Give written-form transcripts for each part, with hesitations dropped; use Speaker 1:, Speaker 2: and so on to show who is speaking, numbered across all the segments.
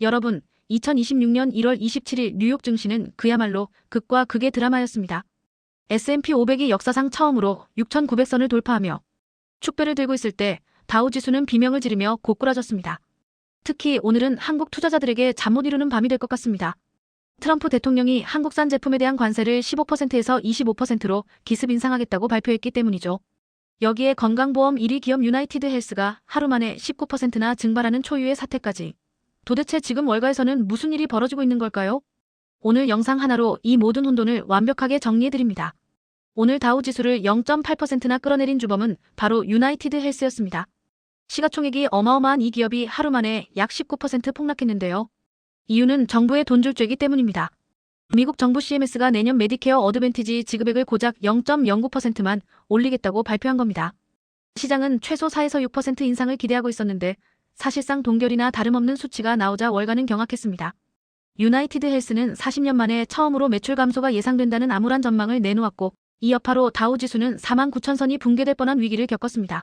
Speaker 1: 여러분, 2026년 1월 27일 뉴욕 증시는 그야말로 극과 극의 드라마였습니다. S&P 500이 역사상 처음으로 6,900선을 돌파하며 축배를 들고 있을 때 다우 지수는 비명을 지르며 고꾸라졌습니다. 특히 오늘은 한국 투자자들에게 잠 못 이루는 밤이 될 것 같습니다. 트럼프 대통령이 한국산 제품에 대한 관세를 15%에서 25%로 기습 인상하겠다고 발표했기 때문이죠. 여기에 건강보험 1위 기업 유나이티드 헬스가 하루 만에 19%나 증발하는 초유의 사태까지. 도대체 지금 월가에서는 무슨 일이 벌어지고 있는 걸까요? 오늘 영상 하나로 이 모든 혼돈을 완벽하게 정리해드립니다. 오늘 다우 지수를 0.8%나 끌어내린 주범은 바로 유나이티드 헬스였습니다. 시가총액이 어마어마한 이 기업이 하루 만에 약 19% 폭락했는데요. 이유는 정부의 돈줄 쬐기 때문입니다. 미국 정부 CMS가 내년 메디케어 어드밴티지 지급액을 고작 0.09%만 올리겠다고 발표한 겁니다. 시장은 최소 4에서 6% 인상을 기대하고 있었는데 사실상 동결이나 다름없는 수치가 나오자 월가는 경악했습니다. 유나이티드 헬스는 40년 만에 처음으로 매출 감소가 예상된다는 암울한 전망을 내놓았고 이 여파로 다우 지수는 49,000선이 붕괴될 뻔한 위기를 겪었습니다.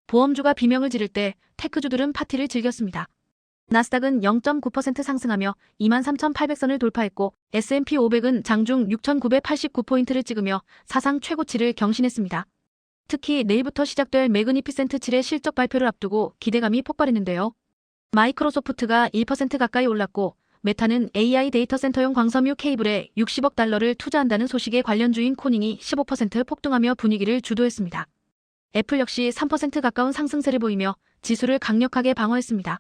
Speaker 1: 보험주가 비명을 지를 때 테크주들은 파티를 즐겼습니다. 나스닥은 0.9% 상승하며 23,800선을 돌파했고 S&P 500은 장중 6,989포인트를 찍으며 사상 최고치를 경신했습니다. 특히 내일부터 시작될 매그니피센트 7의 실적 발표를 앞두고 기대감이 폭발했는데요. 마이크로소프트가 1% 가까이 올랐고 메타는 AI 데이터 센터용 광섬유 케이블에 60억 달러를 투자한다는 소식에 관련주인 코닝이 15% 폭등하며 분위기를 주도했습니다. 애플 역시 3% 가까운 상승세를 보이며 지수를 강력하게 방어했습니다.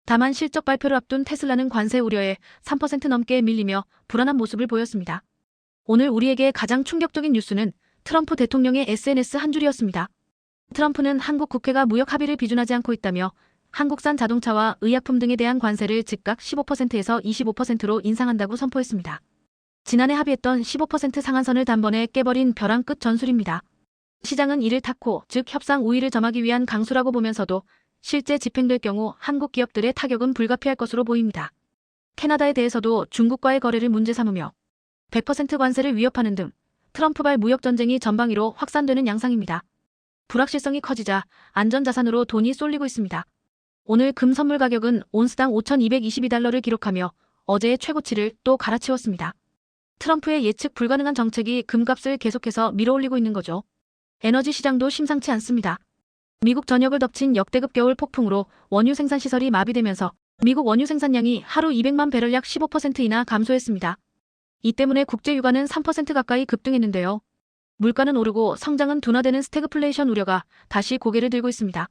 Speaker 1: 다만 실적 발표를 앞둔 테슬라는 관세 우려에 3% 넘게 밀리며 불안한 모습을 보였습니다. 오늘 우리에게 가장 충격적인 뉴스는 트럼프 대통령의 SNS 한 줄이었습니다. 트럼프는 한국 국회가 무역 합의를 비준하지 않고 있다며 한국산 자동차와 의약품 등에 대한 관세를 즉각 15%에서 25%로 인상한다고 선포했습니다. 지난해 합의했던 15% 상한선을 단번에 깨버린 벼랑 끝 전술입니다. 시장은 이를 탔고 즉 협상 우위를 점하기 위한 강수라고 보면서도 실제 집행될 경우 한국 기업들의 타격은 불가피할 것으로 보입니다. 캐나다에 대해서도 중국과의 거래를 문제 삼으며 100% 관세를 위협하는 등 트럼프발 무역전쟁이 전방위로 확산되는 양상입니다. 불확실성이 커지자 안전자산으로 돈이 쏠리고 있습니다. 오늘 금 선물 가격은 온스당 5,222달러를 기록하며 어제의 최고치를 또 갈아치웠습니다. 트럼프의 예측 불가능한 정책이 금값을 계속해서 밀어올리고 있는 거죠. 에너지 시장도 심상치 않습니다. 미국 전역을 덮친 역대급 겨울 폭풍으로 원유 생산 시설이 마비되면서 미국 원유 생산량이 하루 200만 배럴 약 15%이나 감소했습니다. 이 때문에 국제 유가는 3% 가까이 급등했는데요. 물가는 오르고 성장은 둔화되는 스태그플레이션 우려가 다시 고개를 들고 있습니다.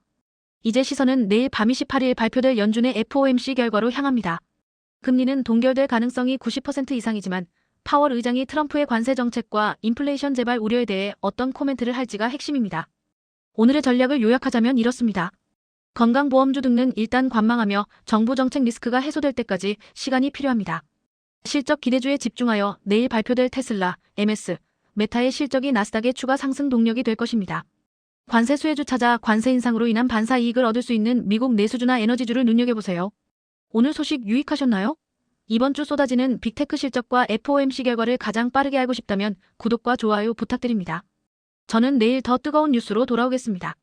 Speaker 1: 이제 시선은 내일 밤 28일 발표될 연준의 FOMC 결과로 향합니다. 금리는 동결될 가능성이 90% 이상이지만 파월 의장이 트럼프의 관세 정책과 인플레이션 재발 우려에 대해 어떤 코멘트를 할지가 핵심입니다. 오늘의 전략을 요약하자면 이렇습니다. 건강보험주 등은 일단 관망하며 정부 정책 리스크가 해소될 때까지 시간이 필요합니다. 실적 기대주에 집중하여 내일 발표될 테슬라, MS, 메타의 실적이 나스닥의 추가 상승 동력이 될 것입니다. 관세 수혜주 찾아 관세 인상으로 인한 반사 이익을 얻을 수 있는 미국 내수주나 에너지주를 눈여겨보세요. 오늘 소식 유익하셨나요? 이번 주 쏟아지는 빅테크 실적과 FOMC 결과를 가장 빠르게 알고 싶다면 구독과 좋아요 부탁드립니다. 저는 내일 더 뜨거운 뉴스로 돌아오겠습니다.